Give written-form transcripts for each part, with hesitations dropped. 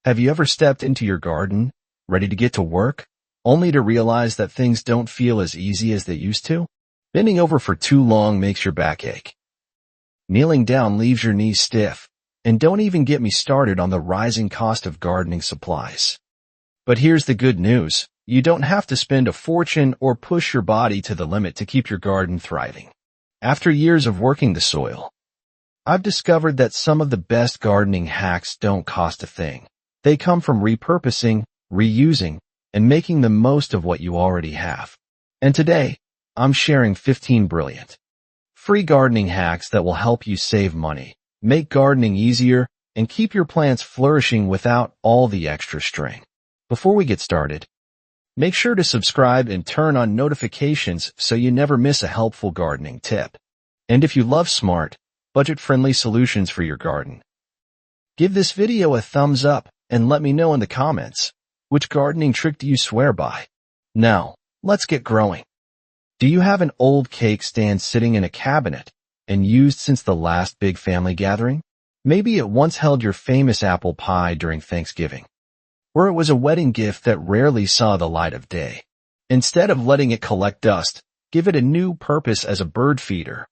Have you ever stepped into your garden, ready to get to work, only to realize that things don't feel as easy as they used to? Bending over for too long makes your back ache. Kneeling down leaves your knees stiff, and don't even get me started on the rising cost of gardening supplies. But here's the good news. You don't have to spend a fortune or push your body to the limit to keep your garden thriving. After years of working the soil, I've discovered that some of the best gardening hacks don't cost a thing. They come from repurposing, reusing, and making the most of what you already have. And today, I'm sharing 15 brilliant, free gardening hacks that will help you save money, make gardening easier, and keep your plants flourishing without all the extra strain. Before we get started, make sure to subscribe and turn on notifications so you never miss a helpful gardening tip. And if you love smart, budget-friendly solutions for your garden, give this video a thumbs up and let me know in the comments, which gardening trick do you swear by? Now, let's get growing. Do you have an old cake stand sitting in a cabinet and used since the last big family gathering? Maybe it once held your famous apple pie during Thanksgiving, or it was a wedding gift that rarely saw the light of day. Instead of letting it collect dust, give it a new purpose as a bird feeder.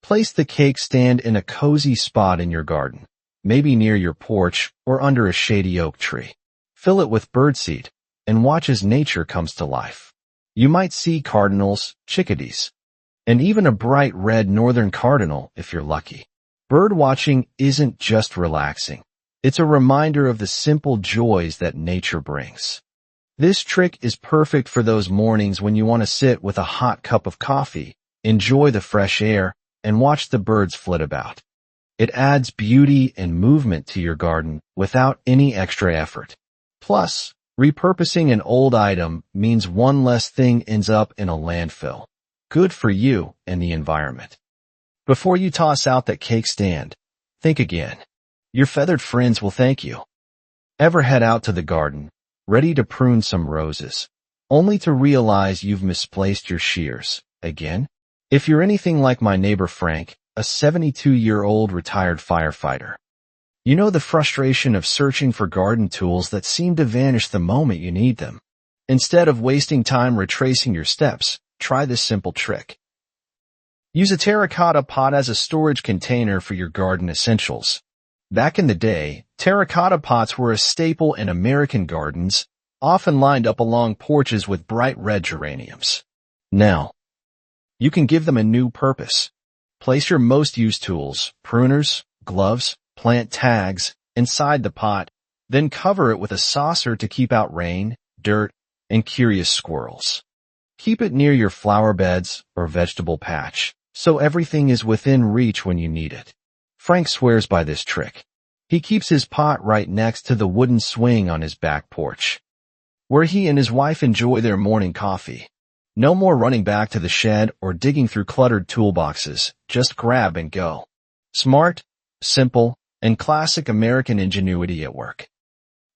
Place the cake stand in a cozy spot in your garden, maybe near your porch or under a shady oak tree. Fill it with birdseed and watch as nature comes to life. You might see cardinals, chickadees, and even a bright red northern cardinal if you're lucky. Bird watching isn't just relaxing. It's a reminder of the simple joys that nature brings. This trick is perfect for those mornings when you want to sit with a hot cup of coffee, enjoy the fresh air, and watch the birds flit about. It adds beauty and movement to your garden without any extra effort. Plus, repurposing an old item means one less thing ends up in a landfill. Good for you and the environment. Before you toss out that cake stand, think again. Your feathered friends will thank you. Ever head out to the garden, ready to prune some roses, only to realize you've misplaced your shears again? If you're anything like my neighbor Frank, a 72-year-old retired firefighter, you know the frustration of searching for garden tools that seem to vanish the moment you need them. Instead of wasting time retracing your steps, try this simple trick. Use a terracotta pot as a storage container for your garden essentials. Back in the day, terracotta pots were a staple in American gardens, often lined up along porches with bright red geraniums. Now, you can give them a new purpose. Place your most used tools, pruners, gloves, plant tags, inside the pot, then cover it with a saucer to keep out rain, dirt, and curious squirrels. Keep it near your flower beds or vegetable patch, so everything is within reach when you need it. Frank swears by this trick. He keeps his pot right next to the wooden swing on his back porch, where he and his wife enjoy their morning coffee. No more running back to the shed or digging through cluttered toolboxes. Just grab and go. Smart, simple, and classic American ingenuity at work.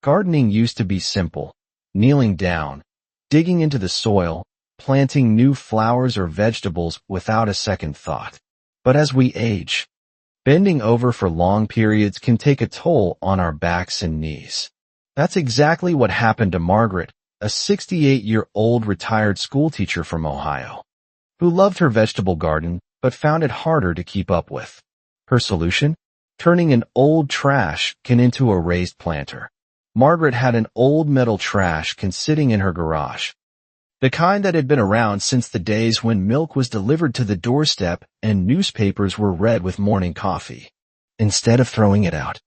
Gardening used to be simple. Kneeling down, digging into the soil, planting new flowers or vegetables without a second thought. But as we age, bending over for long periods can take a toll on our backs and knees. That's exactly what happened to Margaret, a 68-year-old retired schoolteacher from Ohio, who loved her vegetable garden but found it harder to keep up with. Her solution? Turning an old trash can into a raised planter. Margaret had an old metal trash can sitting in her garage, the kind that had been around since the days when milk was delivered to the doorstep and newspapers were read with morning coffee. Instead of throwing it out,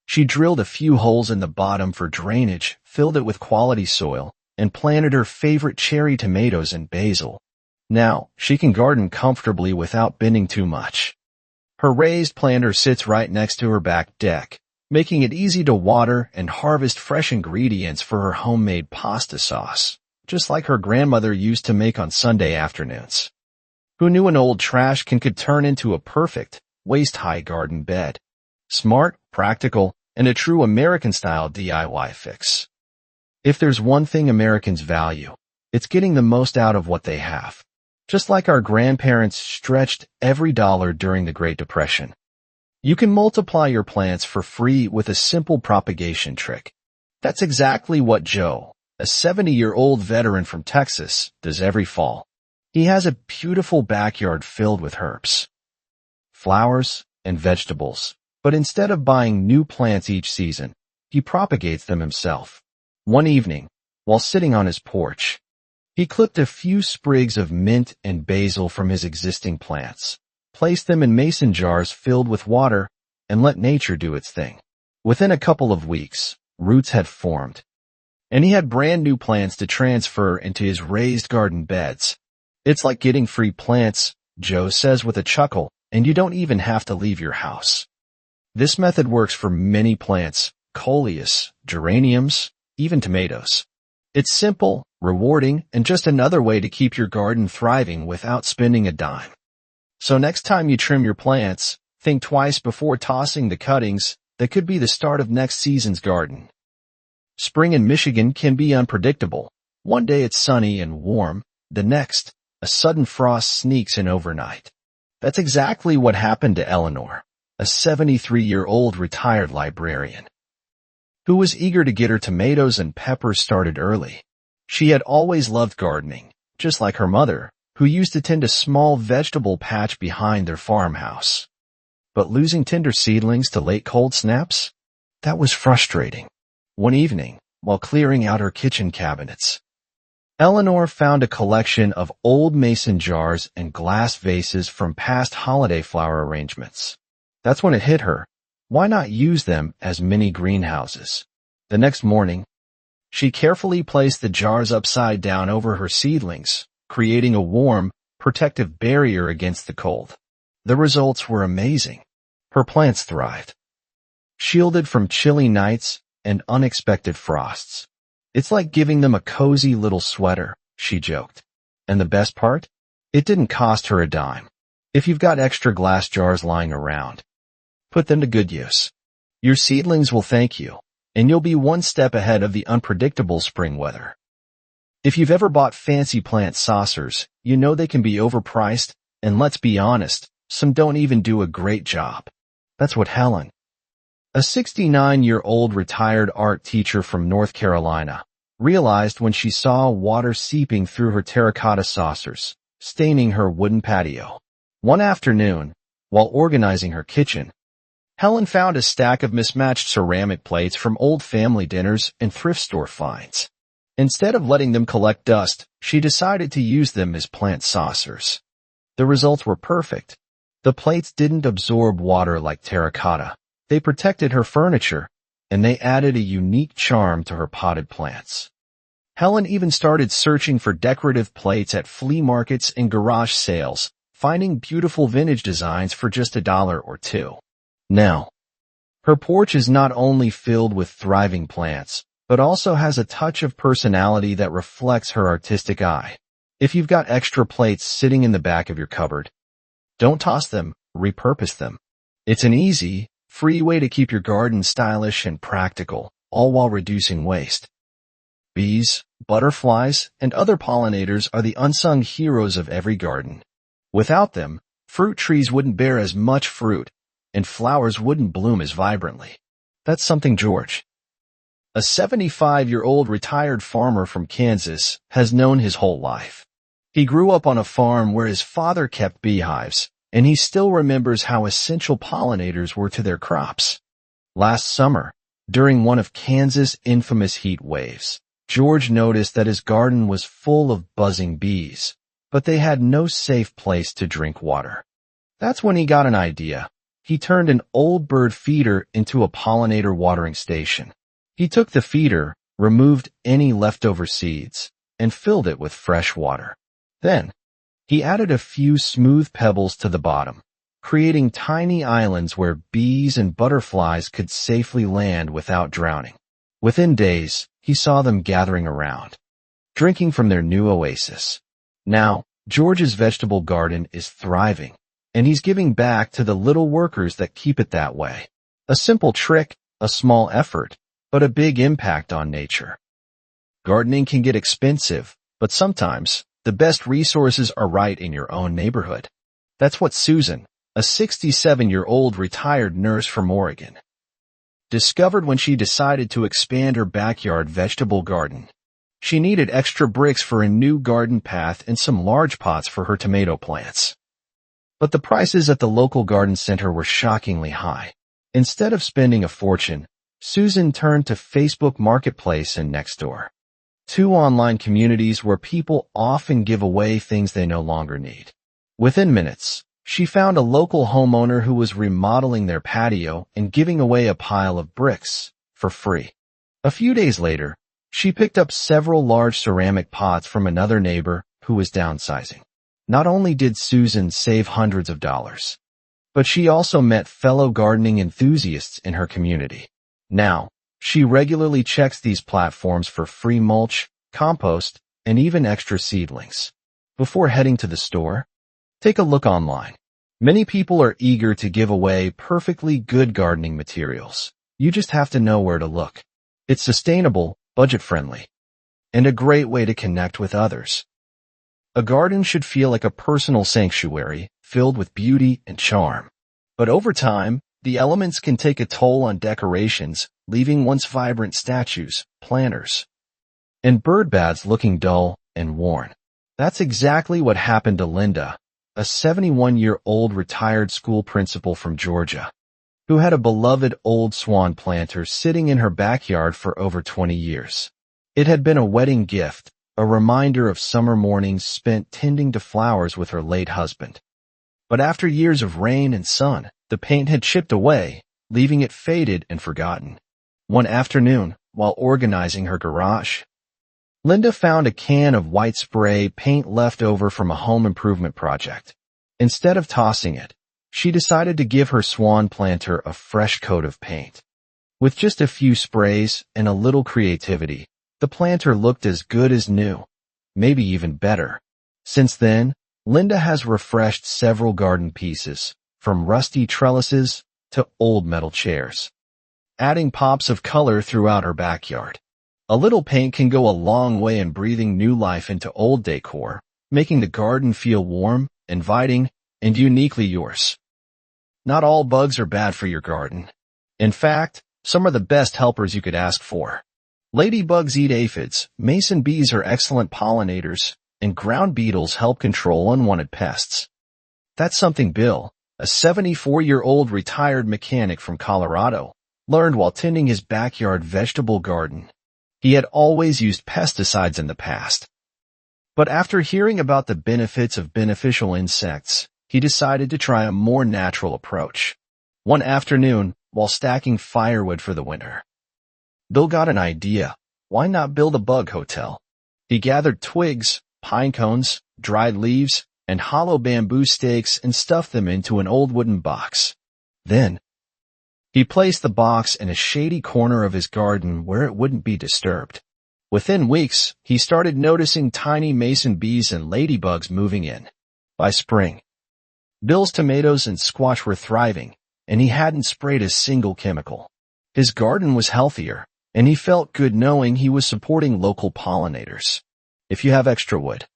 she drilled a few holes in the bottom for drainage, filled it with quality soil, and planted her favorite cherry tomatoes and basil. Now, she can garden comfortably without bending too much. Her raised planter sits right next to her back deck, making it easy to water and harvest fresh ingredients for her homemade pasta sauce, just like her grandmother used to make on Sunday afternoons. Who knew an old trash can could turn into a perfect, waist-high garden bed? Smart, practical, and a true American-style DIY fix. If there's one thing Americans value, it's getting the most out of what they have. Just like our grandparents stretched every dollar during the Great Depression. You can multiply your plants for free with a simple propagation trick. That's exactly what Joe, a 70-year-old veteran from Texas, does every fall. He has a beautiful backyard filled with herbs, flowers, and vegetables, but instead of buying new plants each season, he propagates them himself. One evening, while sitting on his porch, he clipped a few sprigs of mint and basil from his existing plants, placed them in mason jars filled with water, and let nature do its thing. Within a couple of weeks, roots had formed, and he had brand new plants to transfer into his raised garden beds. It's like getting free plants, Joe says with a chuckle, and you don't even have to leave your house. This method works for many plants, coleus, geraniums, even tomatoes. It's simple, rewarding, and just another way to keep your garden thriving without spending a dime. So next time you trim your plants, think twice before tossing the cuttings that could be the start of next season's garden. Spring in Michigan can be unpredictable. One day it's sunny and warm, the next, a sudden frost sneaks in overnight. That's exactly what happened to Eleanor, a 73-year-old retired librarian, who was eager to get her tomatoes and peppers started early. She had always loved gardening, just like her mother, who used to tend a small vegetable patch behind their farmhouse. But losing tender seedlings to late cold snaps? That was frustrating. One evening, while clearing out her kitchen cabinets, Eleanor found a collection of old mason jars and glass vases from past holiday flower arrangements. That's when it hit her. Why not use them as mini greenhouses? The next morning, she carefully placed the jars upside down over her seedlings, creating a warm, protective barrier against the cold. The results were amazing. Her plants thrived, shielded from chilly nights and unexpected frosts. It's like giving them a cozy little sweater, she joked. And the best part? It didn't cost her a dime. If you've got extra glass jars lying around, put them to good use. Your seedlings will thank you, and you'll be one step ahead of the unpredictable spring weather. If you've ever bought fancy plant saucers, you know they can be overpriced, and let's be honest, some don't even do a great job. That's what Helen, a 69-year-old retired art teacher from North Carolina, realized when she saw water seeping through her terracotta saucers, staining her wooden patio. One afternoon, while organizing her kitchen, Helen found a stack of mismatched ceramic plates from old family dinners and thrift store finds. Instead of letting them collect dust, she decided to use them as plant saucers. The results were perfect. The plates didn't absorb water like terracotta. They protected her furniture, and they added a unique charm to her potted plants. Helen even started searching for decorative plates at flea markets and garage sales, finding beautiful vintage designs for just $1 or $2. Now, her porch is not only filled with thriving plants, but also has a touch of personality that reflects her artistic eye. If you've got extra plates sitting in the back of your cupboard, don't toss them, repurpose them. It's an easy, free way to keep your garden stylish and practical, all while reducing waste. Bees, butterflies, and other pollinators are the unsung heroes of every garden. Without them, fruit trees wouldn't bear as much fruit, and flowers wouldn't bloom as vibrantly. That's something George, a 75-year-old retired farmer from Kansas, has known his whole life. He grew up on a farm where his father kept beehives, and he still remembers how essential pollinators were to their crops. Last summer, during one of Kansas' infamous heat waves, George noticed that his garden was full of buzzing bees, but they had no safe place to drink water. That's when he got an idea. He turned an old bird feeder into a pollinator watering station. He took the feeder, removed any leftover seeds, and filled it with fresh water. Then, he added a few smooth pebbles to the bottom, creating tiny islands where bees and butterflies could safely land without drowning. Within days, he saw them gathering around, drinking from their new oasis. Now, George's vegetable garden is thriving, and he's giving back to the little workers that keep it that way. A simple trick, a small effort, but a big impact on nature. Gardening can get expensive, but sometimes, the best resources are right in your own neighborhood. That's what Susan, a 67-year-old retired nurse from Oregon, discovered when she decided to expand her backyard vegetable garden. She needed extra bricks for a new garden path and some large pots for her tomato plants. But the prices at the local garden center were shockingly high. Instead of spending a fortune, Susan turned to Facebook Marketplace and Nextdoor, two online communities where people often give away things they no longer need. Within minutes, she found a local homeowner who was remodeling their patio and giving away a pile of bricks for free. A few days later, she picked up several large ceramic pots from another neighbor who was downsizing. Not only did Susan save hundreds of dollars, but she also met fellow gardening enthusiasts in her community. Now, she regularly checks these platforms for free mulch, compost, and even extra seedlings. Before heading to the store, take a look online. Many people are eager to give away perfectly good gardening materials. You just have to know where to look. It's sustainable, budget-friendly, and a great way to connect with others. A garden should feel like a personal sanctuary filled with beauty and charm. But over time, the elements can take a toll on decorations, leaving once vibrant statues, planters, and bird baths looking dull and worn. That's exactly what happened to Linda, a 71-year-old retired school principal from Georgia, who had a beloved old swan planter sitting in her backyard for over 20 years. It had been a wedding gift, a reminder of summer mornings spent tending to flowers with her late husband. But after years of rain and sun, the paint had chipped away, leaving it faded and forgotten. One afternoon, while organizing her garage, Linda found a can of white spray paint left over from a home improvement project. Instead of tossing it, she decided to give her swan planter a fresh coat of paint. With just a few sprays and a little creativity, the planter looked as good as new, maybe even better. Since then, Linda has refreshed several garden pieces, from rusty trellises to old metal chairs, adding pops of color throughout her backyard. A little paint can go a long way in breathing new life into old decor, making the garden feel warm, inviting, and uniquely yours. Not all bugs are bad for your garden. In fact, some are the best helpers you could ask for. Ladybugs eat aphids, mason bees are excellent pollinators, and ground beetles help control unwanted pests. That's something Bill, a 74-year-old retired mechanic from Colorado, learned while tending his backyard vegetable garden. He had always used pesticides in the past. But after hearing about the benefits of beneficial insects, he decided to try a more natural approach. One afternoon, while stacking firewood for the winter, Bill got an idea. Why not build a bug hotel? He gathered twigs, pine cones, dried leaves, and hollow bamboo stakes and stuffed them into an old wooden box. Then, he placed the box in a shady corner of his garden where it wouldn't be disturbed. Within weeks, he started noticing tiny mason bees and ladybugs moving in. By spring, Bill's tomatoes and squash were thriving, and he hadn't sprayed a single chemical. His garden was healthier, and he felt good knowing he was supporting local pollinators. If you have extra wood,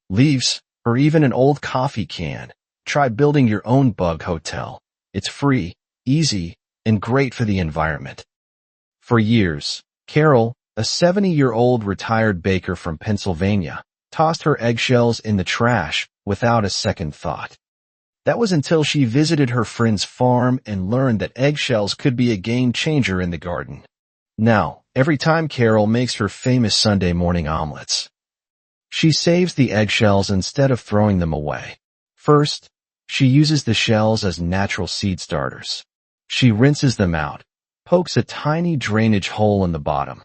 leaves, or even an old coffee can, try building your own bug hotel. It's free, easy, and great for the environment. For years, Carol, a 70-year-old retired baker from Pennsylvania, tossed her eggshells in the trash without a second thought. That was until she visited her friend's farm and learned that eggshells could be a game changer in the garden. Now, every time Carol makes her famous Sunday morning omelets, she saves the eggshells instead of throwing them away. First, she uses the shells as natural seed starters. She rinses them out, pokes a tiny drainage hole in the bottom,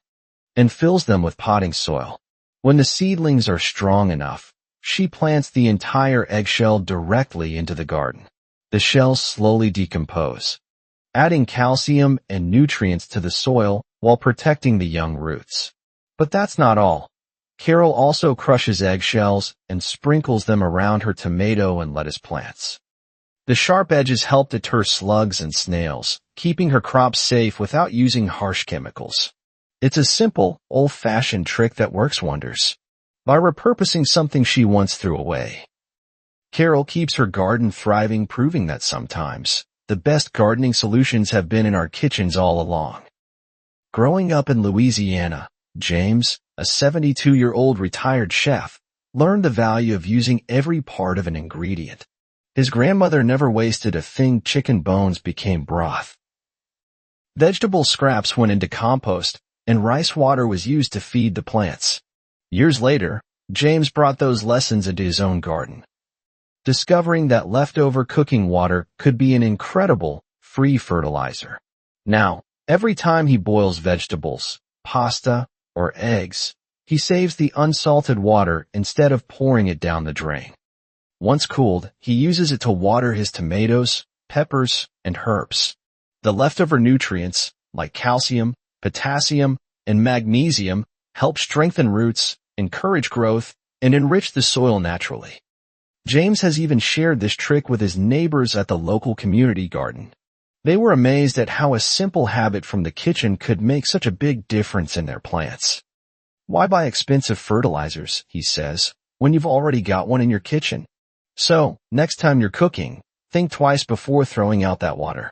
and fills them with potting soil. When the seedlings are strong enough, she plants the entire eggshell directly into the garden. The shells slowly decompose, adding calcium and nutrients to the soil while protecting the young roots. But that's not all. Carol also crushes eggshells and sprinkles them around her tomato and lettuce plants. The sharp edges help deter slugs and snails, keeping her crops safe without using harsh chemicals. It's a simple, old-fashioned trick that works wonders. By repurposing something she once threw away, Carol keeps her garden thriving, proving that sometimes the best gardening solutions have been in our kitchens all along. Growing up in Louisiana, James, a 72-year-old retired chef, learned the value of using every part of an ingredient. His grandmother never wasted a thing. Chicken bones became broth. Vegetable scraps went into compost, and rice water was used to feed the plants. Years later, James brought those lessons into his own garden, discovering that leftover cooking water could be an incredible, free fertilizer. Now, every time he boils vegetables, pasta, or eggs, he saves the unsalted water instead of pouring it down the drain. Once cooled, he uses it to water his tomatoes, peppers, and herbs. The leftover nutrients, like calcium, potassium, and magnesium, help strengthen roots, encourage growth, and enrich the soil naturally. James has even shared this trick with his neighbors at the local community garden. They were amazed at how a simple habit from the kitchen could make such a big difference in their plants. Why buy expensive fertilizers, he says, when you've already got one in your kitchen? So, next time you're cooking, think twice before throwing out that water.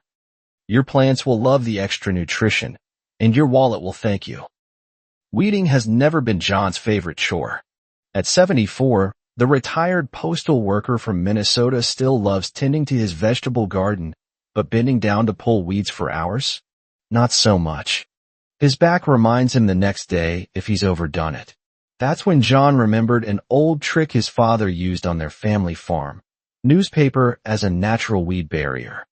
Your plants will love the extra nutrition, and your wallet will thank you. Weeding has never been John's favorite chore. At 74, the retired postal worker from Minnesota still loves tending to his vegetable garden, but bending down to pull weeds for hours? Not so much. His back reminds him the next day if he's overdone it. That's when John remembered an old trick his father used on their family farm: newspaper as a natural weed barrier.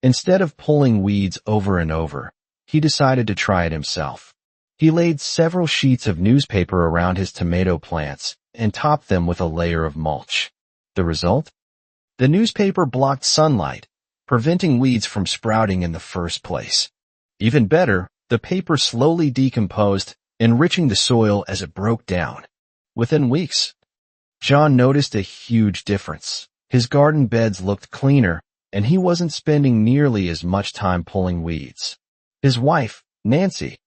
Instead of pulling weeds over and over, he decided to try it himself. He laid several sheets of newspaper around his tomato plants and topped them with a layer of mulch. The result? The newspaper blocked sunlight, preventing weeds from sprouting in the first place. Even better, the paper slowly decomposed, enriching the soil as it broke down. Within weeks, John noticed a huge difference. His garden beds looked cleaner, and he wasn't spending nearly as much time pulling weeds. His wife, Nancy,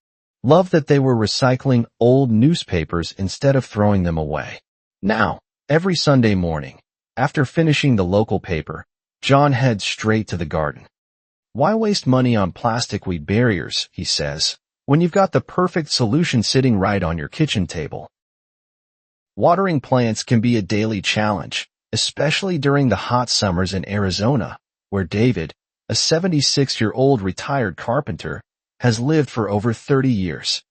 loved that they were recycling old newspapers instead of throwing them away. Now, every Sunday morning, after finishing the local paper, John heads straight to the garden. Why waste money on plastic weed barriers, he says, when you've got the perfect solution sitting right on your kitchen table? Watering plants can be a daily challenge, especially during the hot summers in Arizona, where David, a 76-year-old retired carpenter, has lived for over 30 years.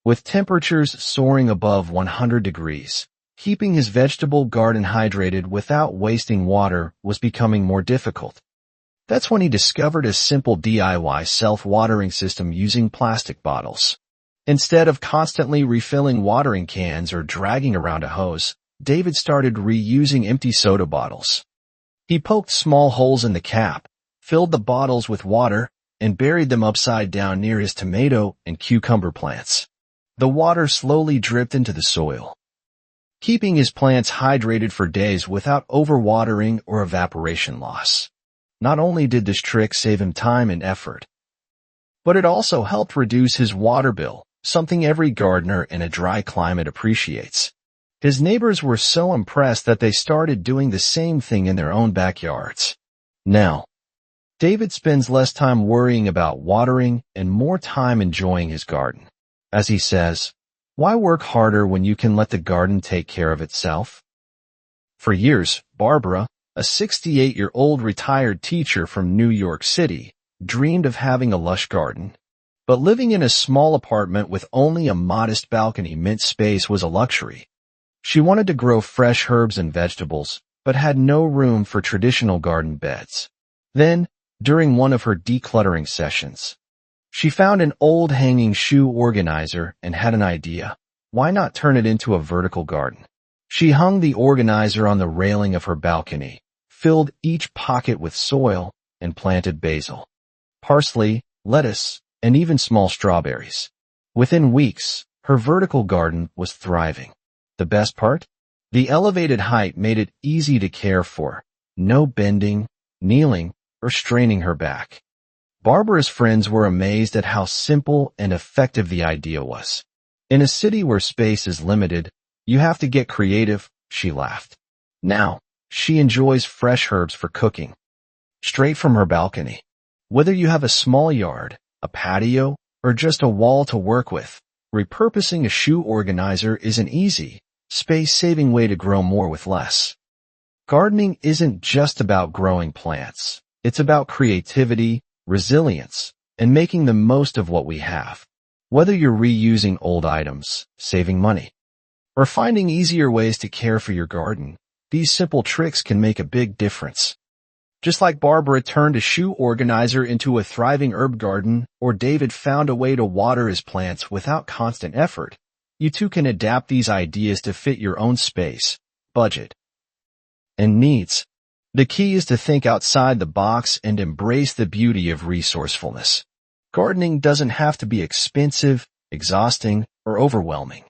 With temperatures soaring above 100 degrees, keeping his vegetable garden hydrated without wasting water was becoming more difficult. That's when he discovered a simple DIY self-watering system using plastic bottles. Instead of constantly refilling watering cans or dragging around a hose, David started reusing empty soda bottles. He poked small holes in the cap, filled the bottles with water, and buried them upside down near his tomato and cucumber plants. The water slowly dripped into the soil, keeping his plants hydrated for days without overwatering or evaporation loss. Not only did this trick save him time and effort, but it also helped reduce his water bill, something every gardener in a dry climate appreciates. His neighbors were so impressed that they started doing the same thing in their own backyards. Now, David spends less time worrying about watering and more time enjoying his garden. As he says, why work harder when you can let the garden take care of itself? For years, Barbara, a 68-year-old retired teacher from New York City, dreamed of having a lush garden. But living in a small apartment with only a modest balcony meant space was a luxury. She wanted to grow fresh herbs and vegetables, but had no room for traditional garden beds. Then, during one of her decluttering sessions, she found an old hanging shoe organizer and had an idea. Why not turn it into a vertical garden? She hung the organizer on the railing of her balcony, filled each pocket with soil, and planted basil, parsley, lettuce, and even small strawberries. Within weeks, her vertical garden was thriving. The best part? The elevated height made it easy to care for. No bending, kneeling, or straining her back. Barbara's friends were amazed at how simple and effective the idea was. In a city where space is limited, you have to get creative, she laughed. Now, She enjoys fresh herbs for cooking, straight from her balcony. Whether you have a small yard, a patio, or just a wall to work with, repurposing a shoe organizer is an easy, space-saving way to grow more with less. Gardening isn't just about growing plants. It's about creativity, resilience, and making the most of what we have. Whether you're reusing old items, saving money, or finding easier ways to care for your garden, these simple tricks can make a big difference. Just like Barbara turned a shoe organizer into a thriving herb garden, or David found a way to water his plants without constant effort, you too can adapt these ideas to fit your own space, budget, and needs. The key is to think outside the box and embrace the beauty of resourcefulness. Gardening doesn't have to be expensive, exhausting, or overwhelming.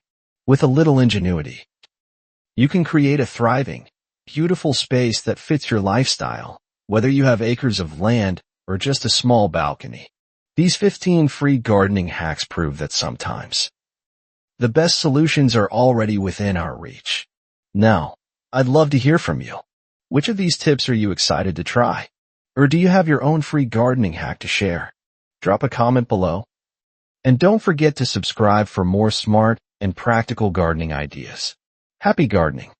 With a little ingenuity, you can create a thriving, beautiful space that fits your lifestyle, whether you have acres of land or just a small balcony. These 15 free gardening hacks prove that sometimes the best solutions are already within our reach. Now, I'd love to hear from you. Which of these tips are you excited to try? Or do you have your own free gardening hack to share? Drop a comment below. And don't forget to subscribe for more smart and practical gardening ideas. Happy gardening!